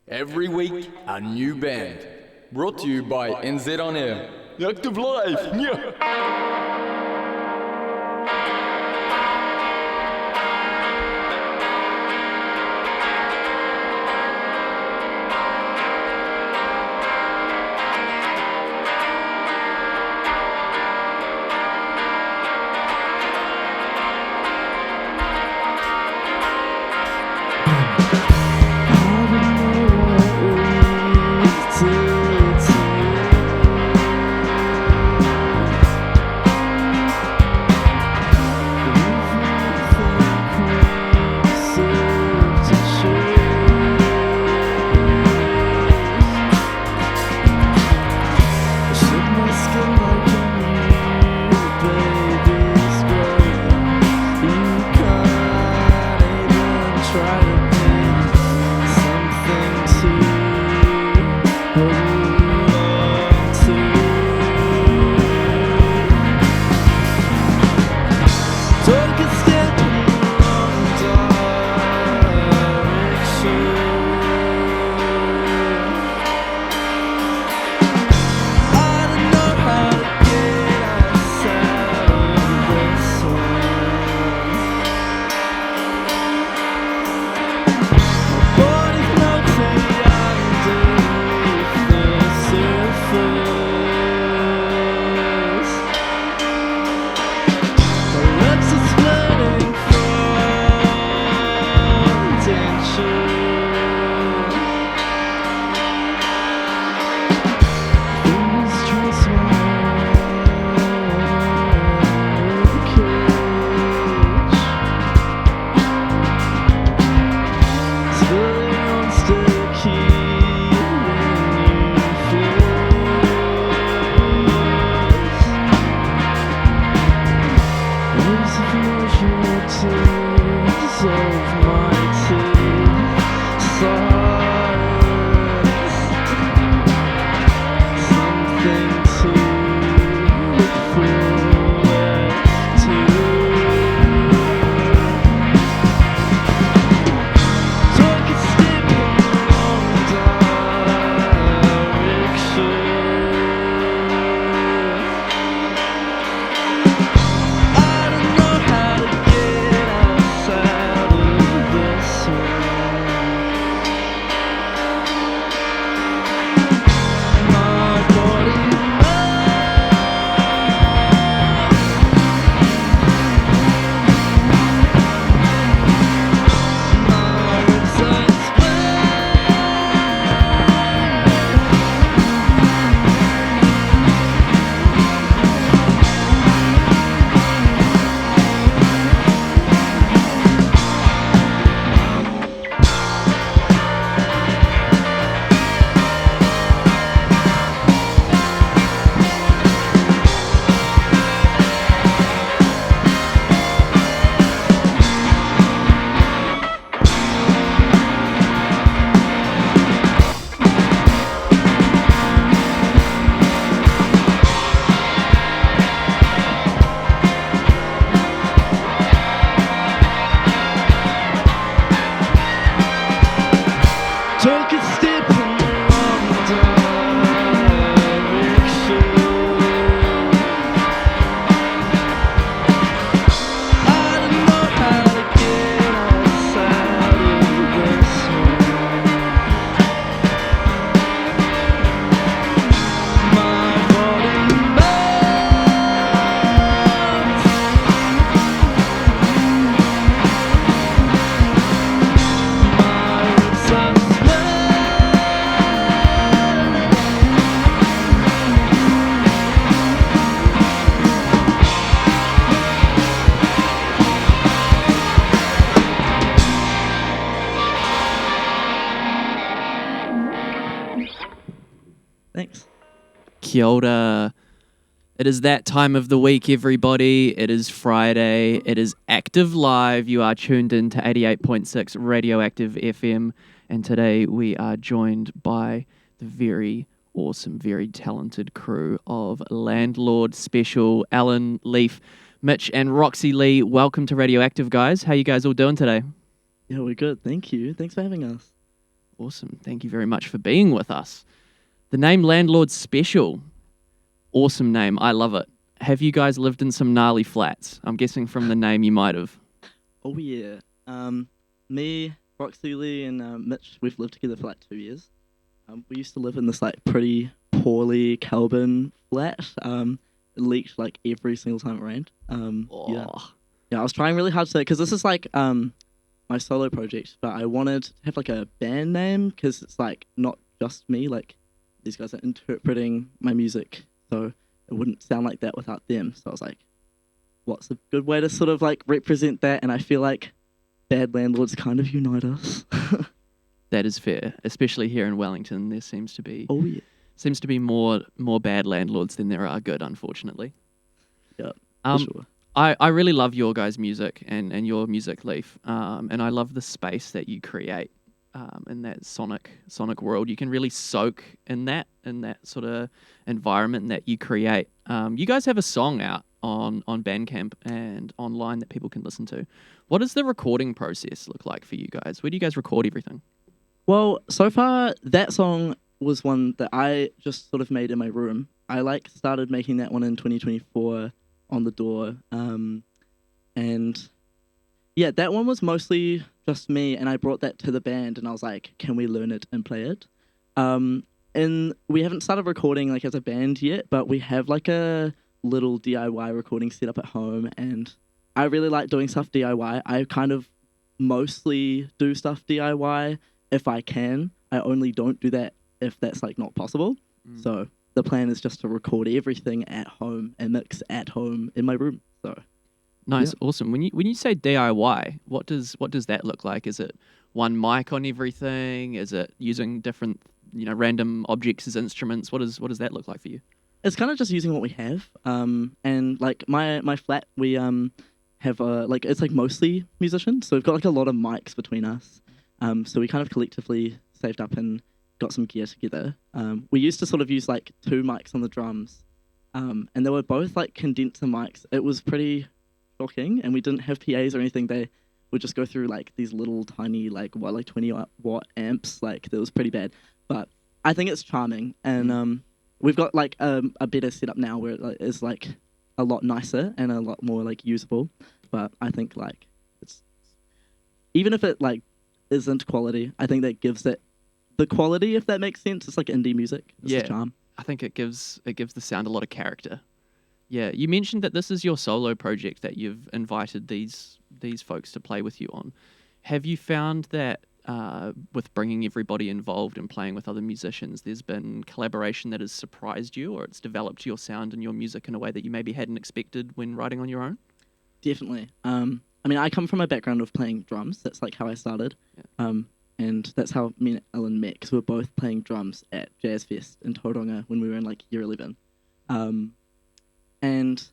Every week, a new band. Brought to you by NZ On Air. Active Live! Yeah. Thanks. Kia ora. It is that time of the week, everybody. It is Friday. It is Active Live. You are tuned in to 88.6 Radioactive FM. And today we are joined by the very awesome, very talented crew of Landlord Special, Alan, Leaf, Mitch, and Roxy Lee. Welcome to Radioactive, guys. How you guys all doing today? Yeah, we're good. Thank you. Thanks for having us. Awesome. Thank you very much for being with us. The name Landlord Special. Awesome name. I love it. Have you guys lived in some gnarly flats? I'm guessing from the name you might have. Oh yeah. Me, Roxy Lee, and Mitch, we've lived together for like 2 years. We used to live in this like pretty poorly Kelvin flat. It leaked like every single time it rained. Yeah. Yeah, I was trying really hard to say, because this is like my solo project, but I wanted to have like a band name, because it's like not just me, like these guys are interpreting my music, so it wouldn't sound like that without them. So I was like, what's a good way to sort of like represent that? And I feel like Bad Landlords kind of unite us. That is fair, especially here in Wellington. There seems to be Oh yeah. more bad landlords than there are good, unfortunately. Yeah, Um, for sure. I really love your guys' music and your music, Leaf. And I love the space that you create in that sonic world. You can really soak in that sort of environment that you create. You guys have a song out on Bandcamp and online that people can listen to. What does the recording process look like for you guys? Where do you guys record everything? Well, so far that song was one that I just sort of made in my room. I like started making that one in 2024 on the door. And yeah, that one was mostly just me, and I brought that to the band, and I was like, can we learn it and play it? And we haven't started recording like as a band yet, but we have like a little DIY recording set up at home, and I really like doing stuff DIY. I kind of mostly do stuff DIY if I can. I only don't do that if that's like not possible. So the plan is just to record everything at home and mix at home in my room. So Nice, yeah. awesome. When you say DIY, what does that look like? Is it one mic on everything? Is it using different random objects as instruments? What does that look like for you? It's kind of just using what we have. And like my flat, we have like it's like mostly musicians, so we've got like a lot of mics between us. So we kind of collectively saved up and got some gear together. We used to sort of use like 2 mics on the drums, and they were both like condenser mics. It was pretty shocking, and we didn't have PAs or anything. They would just go through like these little tiny like 20-watt amps. Like that was pretty bad, but I think it's charming, and we've got like a better setup now where it is like a lot nicer and a lot more like usable. But I think like it's, even if it like isn't quality, I think that gives it the quality, if that makes sense. It's like indie music. It's Yeah. the charm. I think it gives the sound a lot of character. Yeah, you mentioned that this is your solo project that you've invited these folks to play with you on. Have you found that with bringing everybody involved and playing with other musicians, there's been collaboration that has surprised you, or it's developed your sound and your music in a way that you maybe hadn't expected when writing on your own? Definitely. I mean, I come from a background of playing drums. That's like how I started. Yeah. And that's how me and Ellen met, because we were both playing drums at Jazz Fest in Tauranga when we were in like year 11. And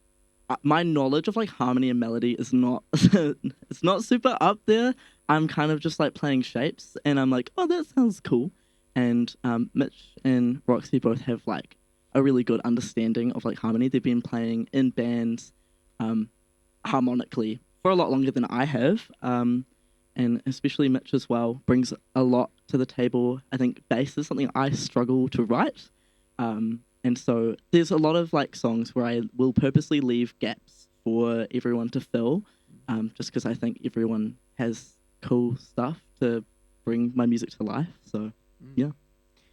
my knowledge of like harmony and melody is not it's not super up there. I'm kind of just like playing shapes, and I'm like, oh, that sounds cool. And Mitch and Roxy both have like a really good understanding of like harmony. They've been playing in bands harmonically for a lot longer than I have, and especially Mitch as well brings a lot to the table. I think bass is something I struggle to write. And so there's a lot of like songs where I will purposely leave gaps for everyone to fill, just because I think everyone has cool stuff to bring my music to life. So yeah.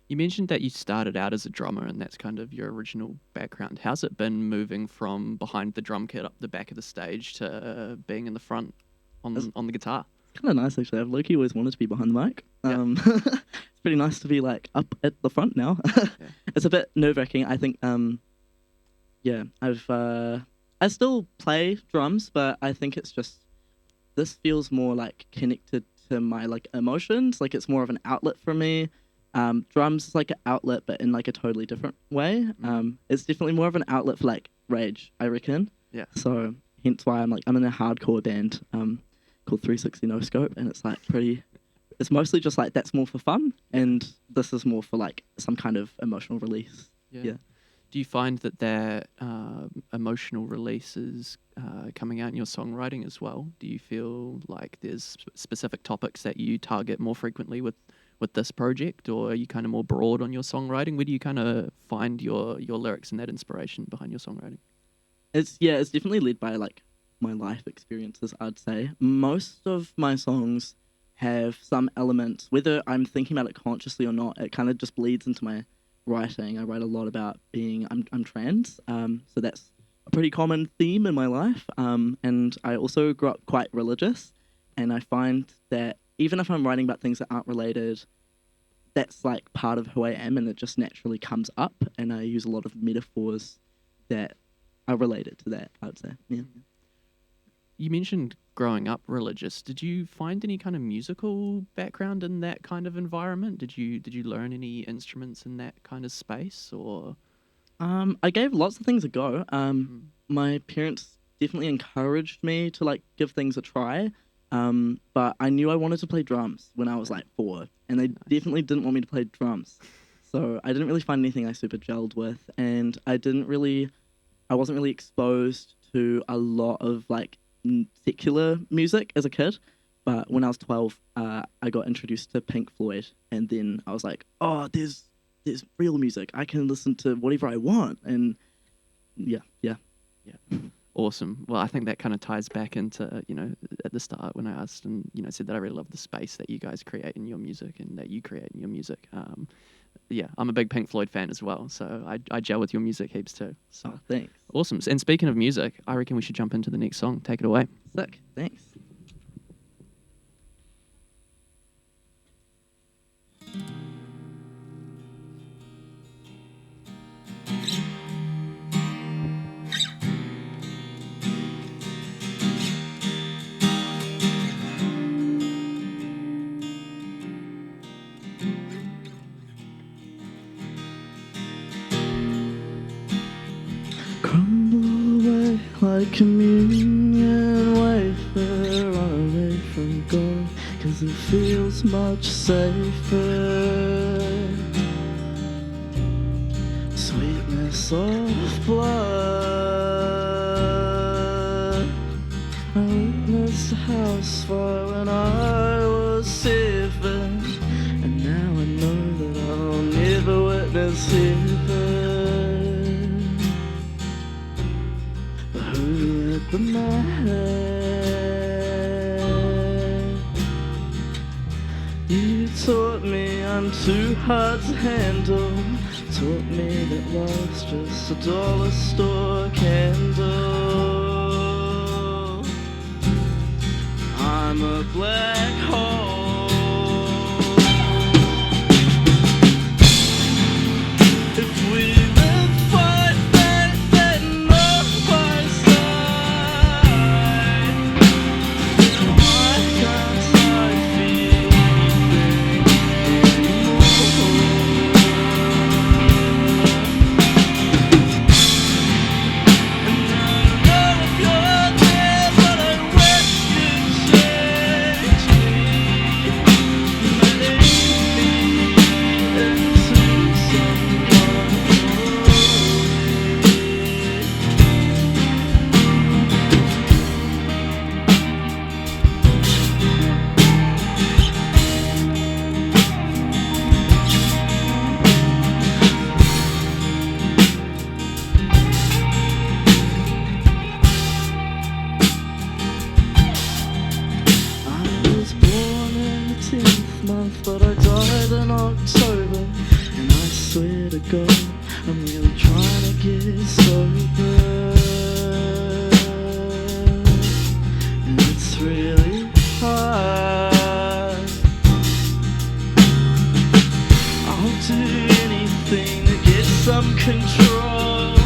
You mentioned that you started out as a drummer, and that's kind of your original background. How's it been moving from behind the drum kit up the back of the stage to being in the front on the guitar? It's kind of nice actually. I've low-key always wanted to be behind the mic. Yeah. It's pretty nice to be like up at the front now. Yeah. It's a bit nerve-wracking. I think yeah, I still play drums, but I think it's just, this feels more like connected to my like emotions. Like it's more of an outlet for me. Drums is like an outlet, but in like a totally different way. It's definitely more of an outlet for like rage, I reckon. Yeah. So hence why I'm in a hardcore band called 360 No Scope, and it's like it's mostly just like that's more for fun, and this is more for like some kind of emotional release. Yeah. Do you find that their emotional release is coming out in your songwriting as well? Do you feel like there's specific topics that you target more frequently with with this project, or are you kind of more broad on your songwriting? Where do you kind of find your lyrics and that inspiration behind your songwriting? It's definitely led by like my life experiences, I'd say. Most of my songs have some elements, whether I'm thinking about it consciously or not, it kind of just bleeds into my writing. I write a lot about I'm trans, so that's a pretty common theme in my life. And I also grew up quite religious, and I find that even if I'm writing about things that aren't related, that's like part of who I am, and it just naturally comes up, and I use a lot of metaphors that are related to that, I'd say. Yeah. You mentioned growing up religious. Did you find any kind of musical background in that kind of environment? Did you learn any instruments in that kind of space, or? I gave lots of things a go. My parents definitely encouraged me to like give things a try. But I knew I wanted to play drums when I was like 4, and they definitely didn't want me to play drums. So I didn't really find anything I super gelled with, and I wasn't really exposed to a lot of like secular music as a kid. But when I was 12, I got introduced to Pink Floyd, and then I was like, oh, there's real music. I can listen to whatever I want, and yeah. Awesome. Well, I think that kind of ties back into, at the start when I asked and, said that I really love the space that you guys create in your music and that you create in your music. Yeah, I'm a big Pink Floyd fan as well, so I gel with your music heaps too. So thanks. Awesome. And speaking of music, I reckon we should jump into the next song. Take it away. Sick. Thanks. Crumble away like communion wafer, run away from God, 'cause it feels much safer. Sweetness of blood, I witnessed a house fire when I was 7, and now I know that I'll never witness heaven. But my head, you taught me I'm too hard to handle. Taught me that love's just a dollar store candle. I'm a black hole. If we live fight back, then not by side. Why can't I feel anything anymore? And I know if you're there, but I wish you'd change me. Letting me into someone. I was born in the 10th month, but I died in October. And I swear to God, I'm really trying to get sober. And it's really hard. I'll do anything to get some control.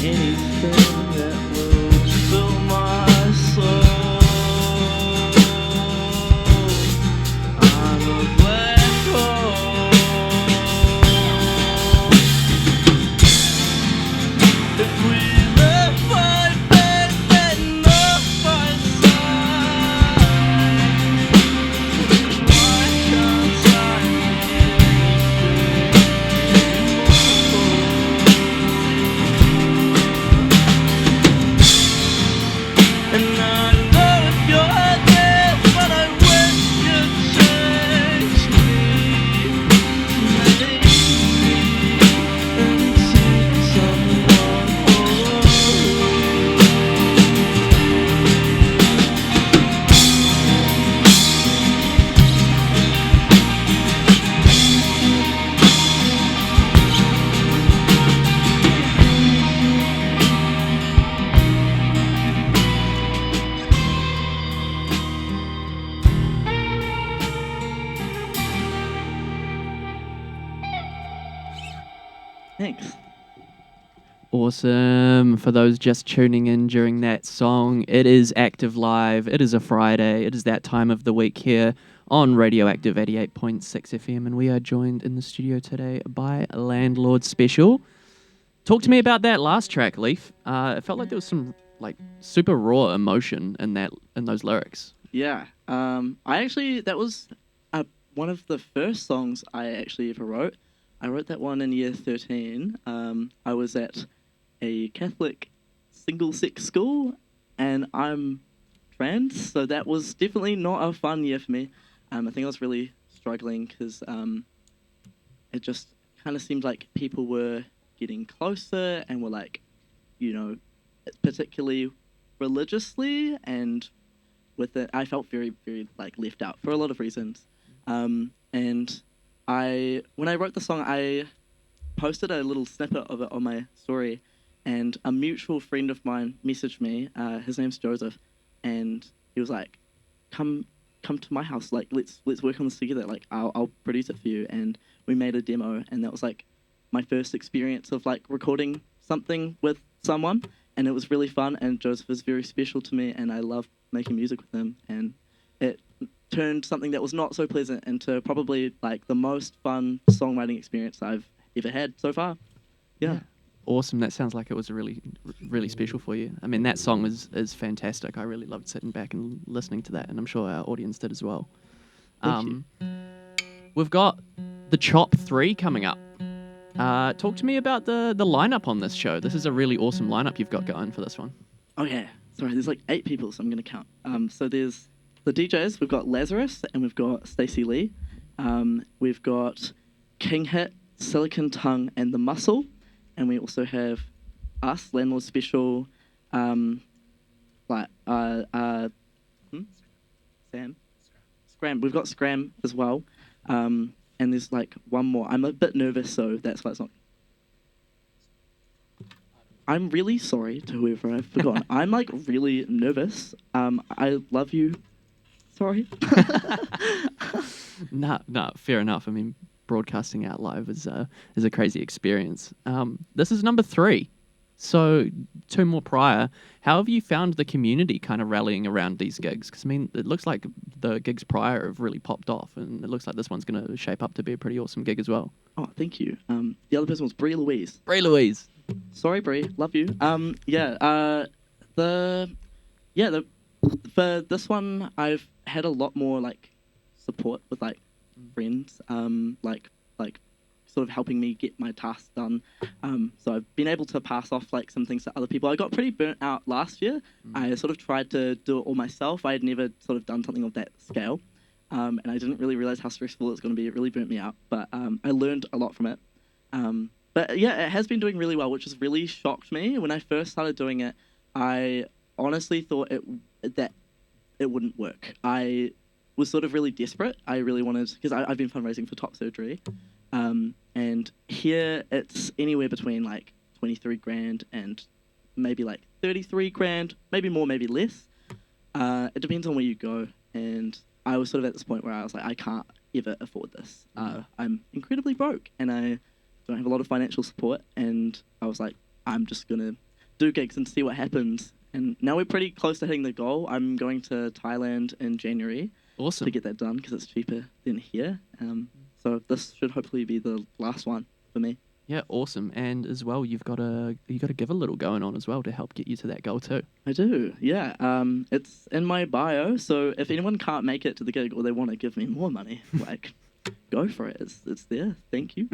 Anything that will fill my soul. I'm a black hole. If we live fight back, then not by side. Why can't I be anything anymore? Thanks. Awesome. For those just tuning in during that song, it is Active Live. It is a Friday. It is that time of the week here on Radioactive 88.6 FM, and we are joined in the studio today by Landlord Special. Talk to me about that last track, Leaf. It felt like there was some like super raw emotion in those lyrics. Yeah. That was one of the first songs I actually ever wrote. I wrote that one in year 13. I was at a Catholic single-sex school, and I'm trans, so that was definitely not a fun year for me. I think I was really struggling because it just kind of seemed like people were getting closer and were like, you know, particularly religiously, and with it, I felt very, very like left out for a lot of reasons. And when I wrote the song, I posted a little snippet of it on my story, and a mutual friend of mine messaged me. His name's Joseph, and he was like, "Come to my house. Like, let's work on this together. Like, I'll produce it for you." And we made a demo, and that was like my first experience of like recording something with someone, and it was really fun. And Joseph is very special to me, and I love making music with him. And it turned something that was not so pleasant into probably like the most fun songwriting experience I've ever had so far. Yeah. Awesome. That sounds like it was really, really special for you. I mean, that song is fantastic. I really loved sitting back and listening to that, and I'm sure our audience did as well. Thank you. We've got the Chop 3 coming up. Talk to me about the lineup on this show. This is a really awesome lineup you've got going for this one. Okay. Sorry, there's like 8 people, so I'm going to count. So there's the DJs. We've got Lazarus, and we've got Stacey Lee. We've got King Hit, Silicon Tongue, and The Muscle. And we also have us, Landlord Special, Sam, Scram. We've got Scram as well. And there's like one more. I'm a bit nervous, so that's why it's not. I'm really sorry to whoever I've forgotten. I'm like really nervous. I love you. Sorry. No, fair enough. I mean, broadcasting out live is a crazy experience. This is number 3. So 2 more prior. How have you found the community kind of rallying around these gigs? Because I mean, it looks like the gigs prior have really popped off, and it looks like this one's going to shape up to be a pretty awesome gig as well. Oh, thank you. The other person was Brie Louise. Brie Louise. Sorry, Brie. Love you. For this one, I've had a lot more like support with like friends, like sort of helping me get my tasks done. So I've been able to pass off like some things to other people. I got pretty burnt out last year. I sort of tried to do it all myself. I had never sort of done something of that scale, and I didn't really realize how stressful it's going to be. It really burnt me out, but I learned a lot from it. But yeah, it has been doing really well, which has really shocked me. When I first started doing it, I honestly thought that it wouldn't work. I was sort of really desperate. I really wanted, because I've been fundraising for top surgery, and here it's anywhere between like 23 grand and maybe like 33 grand, maybe more, maybe less. It depends on where you go, and I was sort of at this point where I was like, I can't ever afford this. I'm incredibly broke, and I don't have a lot of financial support, and I was like, I'm just gonna do gigs and see what happens. And now we're pretty close to hitting the goal. I'm going to Thailand in January. Awesome. To get that done because it's cheaper than here. So this should hopefully be the last one for me. Yeah, awesome. And as well, you got a Give a little going on as well to help get you to that goal too. I do, yeah. It's in my bio, so if anyone can't make it to the gig or they want to give me more money, like, go for it. It's there. Thank you.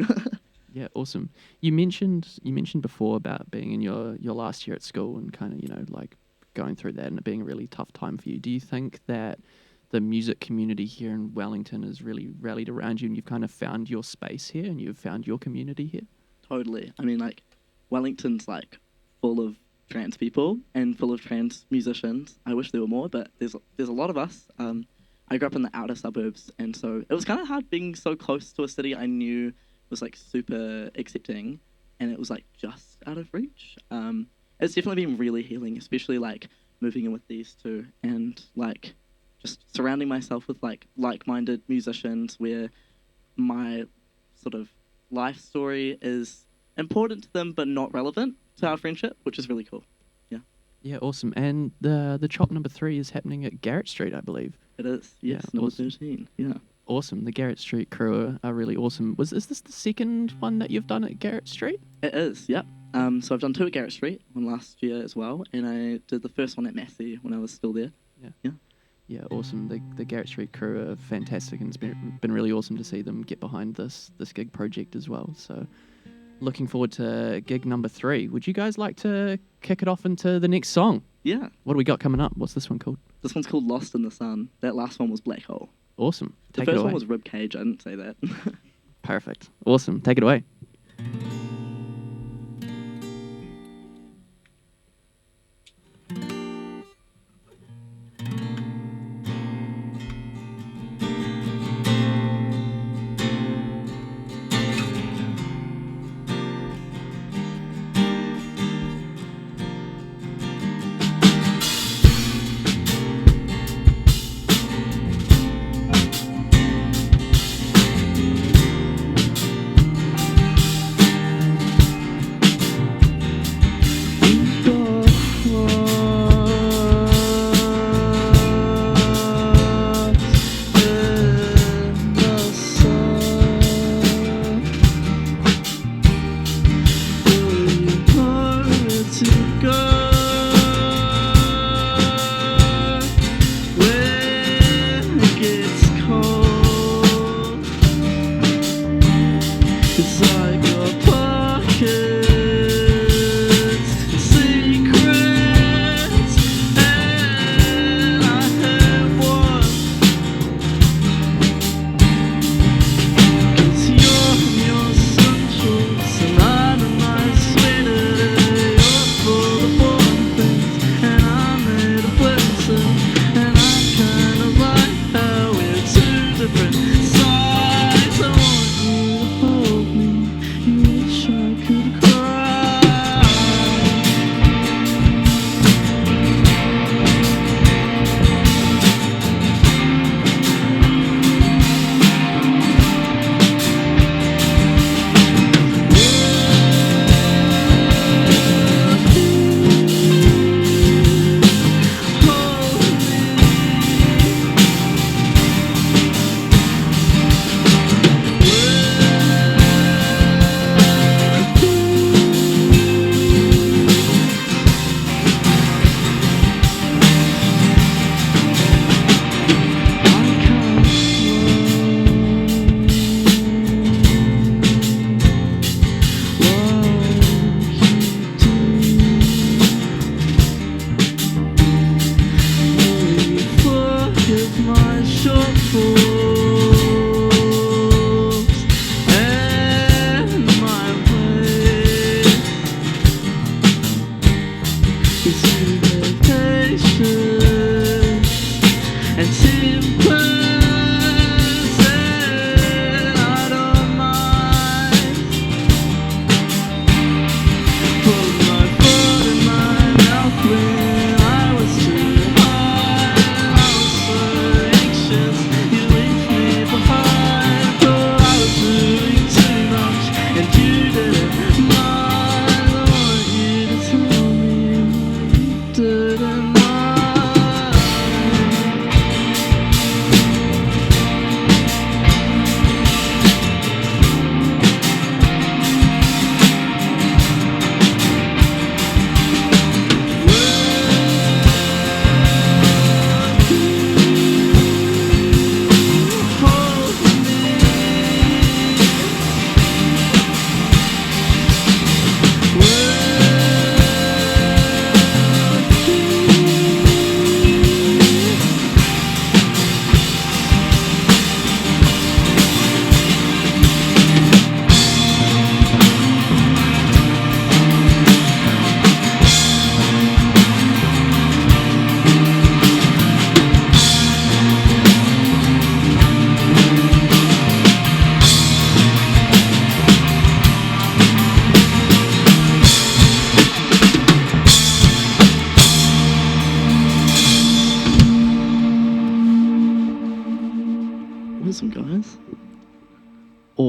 Yeah, awesome. You mentioned before about being in your last year at school and kind of, like going through that and it being a really tough time for you. Do you think that the music community here in Wellington has really rallied around you and you've kind of found your space here and you've found your community here? Totally. I mean, like, Wellington's like full of trans people and full of trans musicians. I wish there were more, but there's a lot of us. I grew up in the outer suburbs, and so it was kind of hard being so close to a city I knew was like super accepting, and it was like just out of reach. It's definitely been really healing, especially like moving in with these two and like just surrounding myself with like-minded musicians where my sort of life story is important to them but not relevant to our friendship, which is really cool. Yeah, awesome. And the Chop number 3 is happening at Garrett Street, I believe. It is, yes, Yeah, number awesome. 13. Yeah. Awesome. The Garrett Street crew are really awesome. Is this the second one that you've done at Garrett Street? It is, yep. So I've done 2 at Garrett Street, one last year as well, and I did the first one at Massey when I was still there. Yeah, awesome. The Garrett Street crew are fantastic, and it's been really awesome to see them get behind this gig project as well. So, looking forward to gig number 3. Would you guys like to kick it off into the next song? Yeah. What do we got coming up? What's this one called? This one's called Lost in the Sun. That last one was Black Hole. Awesome. The Take it first away. one was Rib Cage. I didn't say that. Perfect. Awesome. Take it away.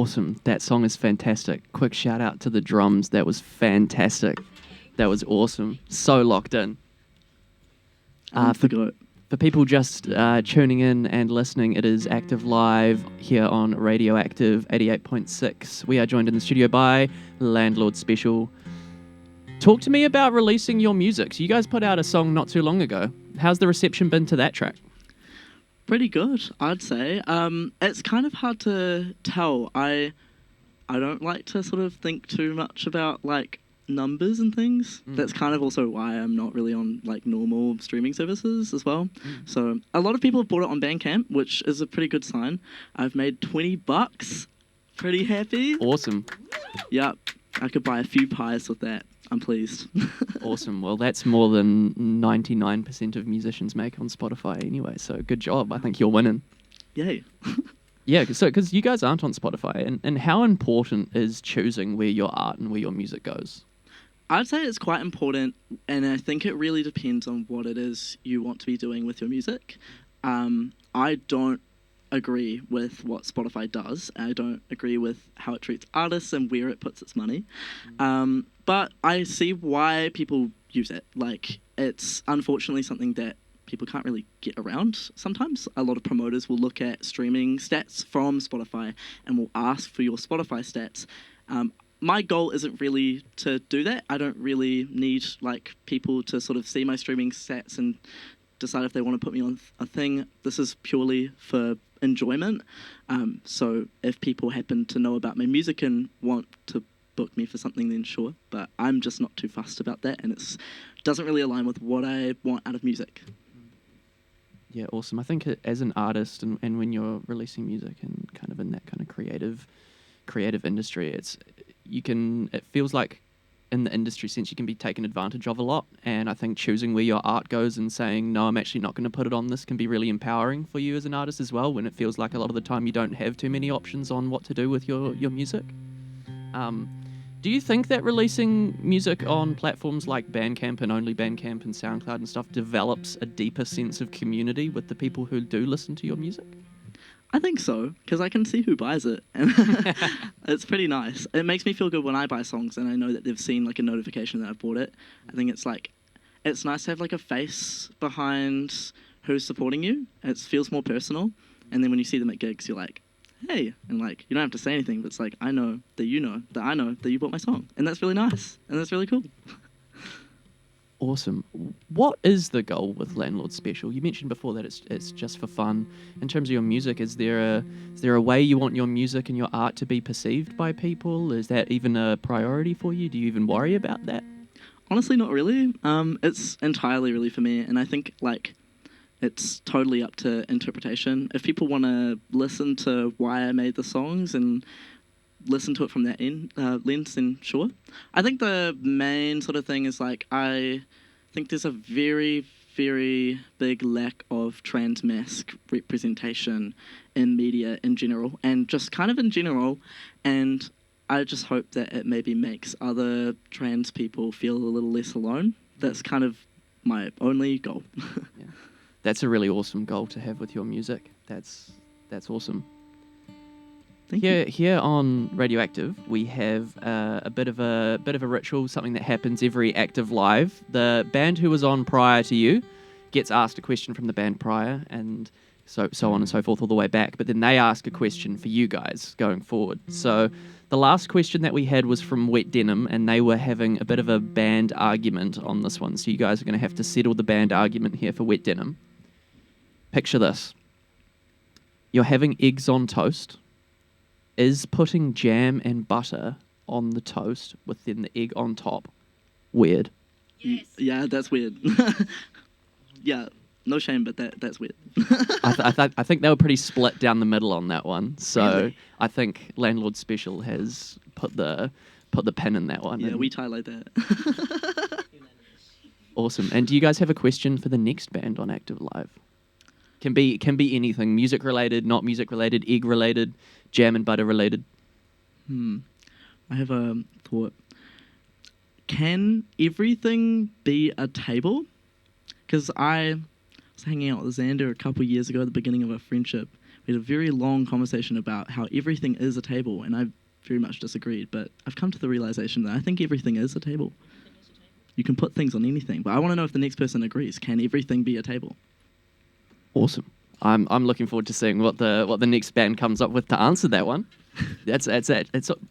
awesome. That song is fantastic. Quick shout out to the drums. That was fantastic. That was awesome. So locked in. For people just tuning in and listening, it is Active Live here on Radioactive 88.6. We are joined in the studio by Landlord Special. Talk to me about releasing your music. So you guys put out a song not too long ago. How's the reception been to that track? Pretty good, I'd say. It's kind of hard to tell. I don't like to sort of think too much about like numbers and things. That's kind of also why I'm not really on like normal streaming services as well. So a lot of people have bought it on Bandcamp, which is a pretty good sign. I've made $20. Pretty happy. Awesome. Yep. I could buy a few pies with that. I'm pleased. Awesome. Well, that's more than 99% of musicians make on Spotify anyway. So good job. I think you're winning. Yay. Yeah, because you guys aren't on Spotify. And how important is choosing where your art and where your music goes? I'd say it's quite important, and I think it really depends on what it is you want to be doing with your music. I don't agree with what Spotify does. I don't agree with how it treats artists and where it puts its money. But I see why people use it. Like, it's unfortunately something that people can't really get around sometimes. A lot of promoters will look at streaming stats from Spotify and will ask for your Spotify stats. My goal isn't really to do that. I don't really need like people to sort of see my streaming stats and decide if they want to put me on a thing. This is purely for enjoyment. So if people happen to know about my music and want to book me for something, then sure. But I'm just not too fussed about that, and it doesn't really align with what I want out of music. Yeah, awesome. I think as an artist and when you're releasing music and kind of in that kind of creative industry, it feels like in the industry sense you can be taken advantage of a lot, and I think choosing where your art goes and saying no, I'm actually not going to put it on this can be really empowering for you as an artist as well, when it feels like a lot of the time you don't have too many options on what to do with your music. Do you think that releasing music on platforms like Bandcamp and only Bandcamp and SoundCloud and stuff develops a deeper sense of community with the people who do listen to your music? I think so, because I can see who buys it, and it's pretty nice. It makes me feel good when I buy songs and I know that they've seen like a notification that I've bought it. I think it's nice to have like a face behind who's supporting you. It feels more personal, and then when you see them at gigs, you're like, hey, and like you don't have to say anything, but it's like I know that you know that I know that you bought my song, and that's really nice, and that's really cool. Awesome. What is the goal with Landlord Special? You mentioned before that it's just for fun. In terms of your music, is there a way you want your music and your art to be perceived by people? Is that even a priority for you? Do you even worry about that? Honestly, not really. It's entirely really for me, and I think like it's totally up to interpretation. If people want to listen to why I made the songs and listen to it from that lens, then sure. I think the main sort of thing is like I think there's a very, very big lack of trans masc representation in media in general, and just kind of in general, and I just hope that it maybe makes other trans people feel a little less alone. That's kind of my only goal. Yeah. That's a really awesome goal to have with your music. That's awesome. Thank you. Here on Radioactive, we have a bit of a ritual, something that happens every Active Live. The band who was on prior to you gets asked a question from the band prior, and so on and so forth all the way back. But then they ask a question for you guys going forward. So the last question that we had was from Wet Denim, and they were having a bit of a band argument on this one. So you guys are going to have to settle the band argument here for Wet Denim. Picture this. You're having eggs on toast. Is putting jam and butter on the toast with then the egg on top weird? Yes. Yeah, that's weird. Yeah, no shame, but that's weird. I think they were pretty split down the middle on that one. So Really? I think Landlord Special has put the pin in that one. Yeah, and we tie like that. awesome. And do you guys have a question for the next band on Active Live? Can be anything, music related, not music related, egg related, jam and butter related. I have a thought. Can everything be a table? Because I was hanging out with Xander a couple years ago at the beginning of our friendship. We We had a very long conversation about how everything is a table, and I very much disagreed, but I've come to the realization that I think everything is a table. You can put things on anything, but I want to know if the next person agrees. Can everything be a table? Awesome. I'm looking forward to seeing what the next band comes up with to answer that one. It's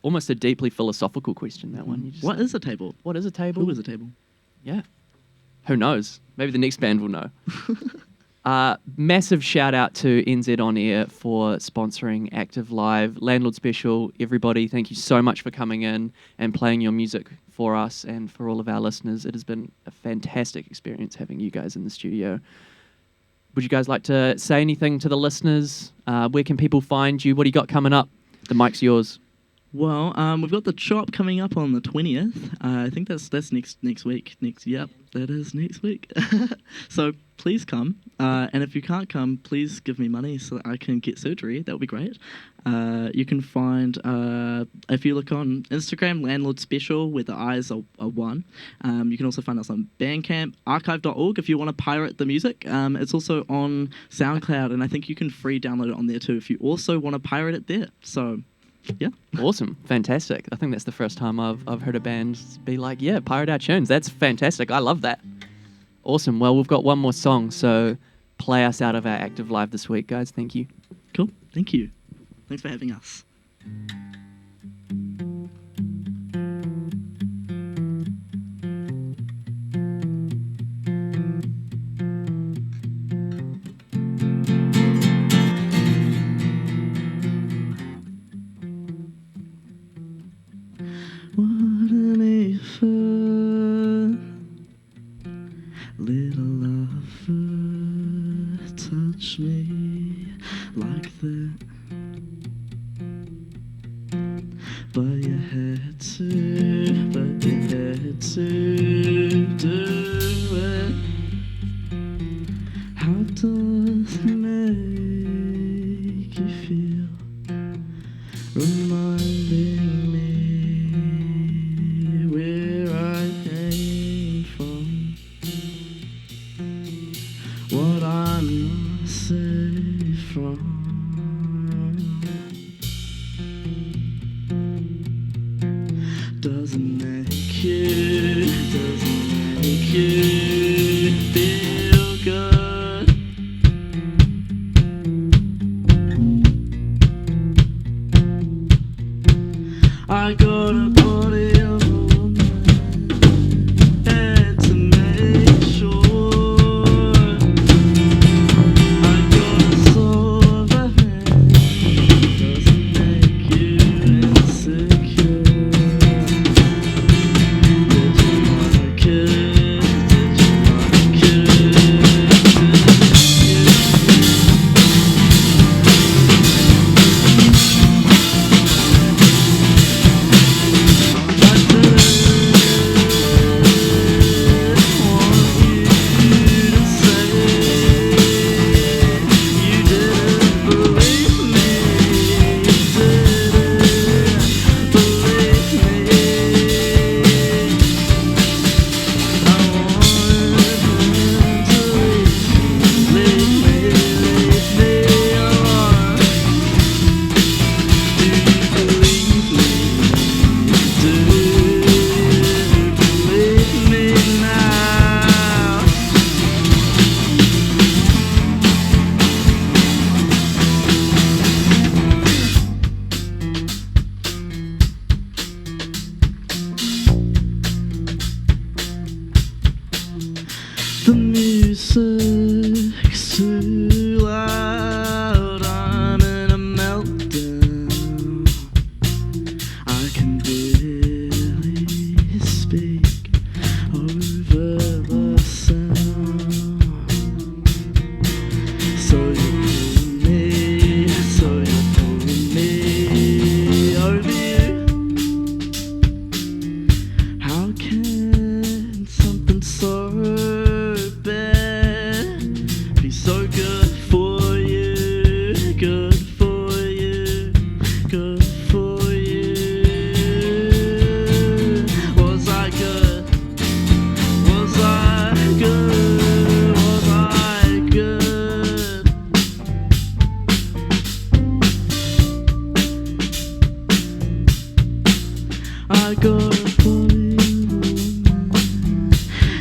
almost a deeply philosophical question, that one. What is a table? What is a table? Who is a table? Yeah. Who knows? Maybe the next band will know. Massive shout out to NZ On Air for sponsoring Active Live. Landlord Special, everybody, thank you so much for coming in and playing your music for us and for all of our listeners. It has been a fantastic experience having you guys in the studio. Would you guys like to say anything to the listeners? Where can people find you? What do you got coming up? The mic's yours. Well, we've got the Chop coming up on the 20th. I think that's next week. Yep, that is next week. So please come. And if you can't come, please give me money so that I can get surgery. That would be great. You can find, if you look on Instagram, Landlord Special, where the eyes are one. You can also find us on Bandcamp, archive.org if you want to pirate the music. It's also on SoundCloud, and I think you can free download it on there too if you also want to pirate it there. So... yeah. Awesome. Fantastic. I think that's the first time I've heard a band be like, yeah, pirate our tunes. That's fantastic. I love that. Awesome. Well, we've got one more song, so play us out of our Active Live this week, guys. Thank you. Cool. Thank you. Thanks for having us. Little lover, touch me like that. But you had to do it. How does it make you feel? Reminding me where I came from. What I'm not safe from. Doesn't make you feel good. I got a body of a woman, had to make sure. I got a soul of a hand, doesn't make you insecure. Did you like it? Did you like it? I got a boy.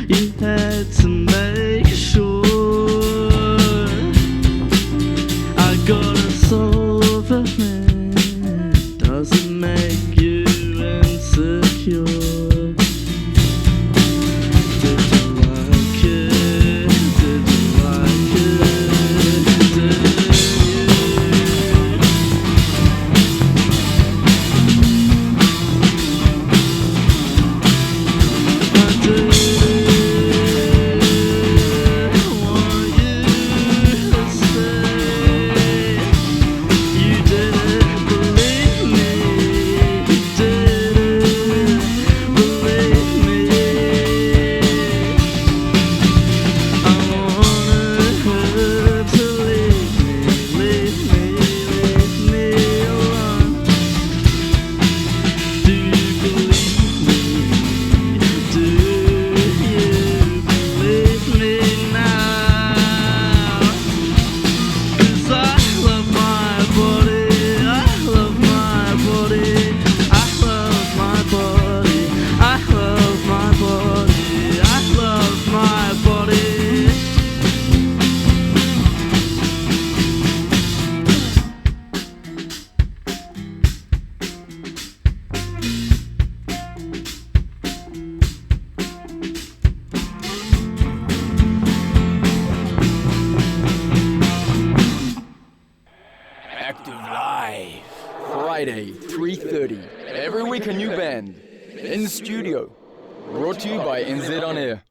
You had to make sure I got a soul for man. Doesn't make you insecure. Did you like it? Did you like it? Did you? I did. Active Live. Friday, 3:30. Every week a new band. In the studio. Brought to you by NZ On Air.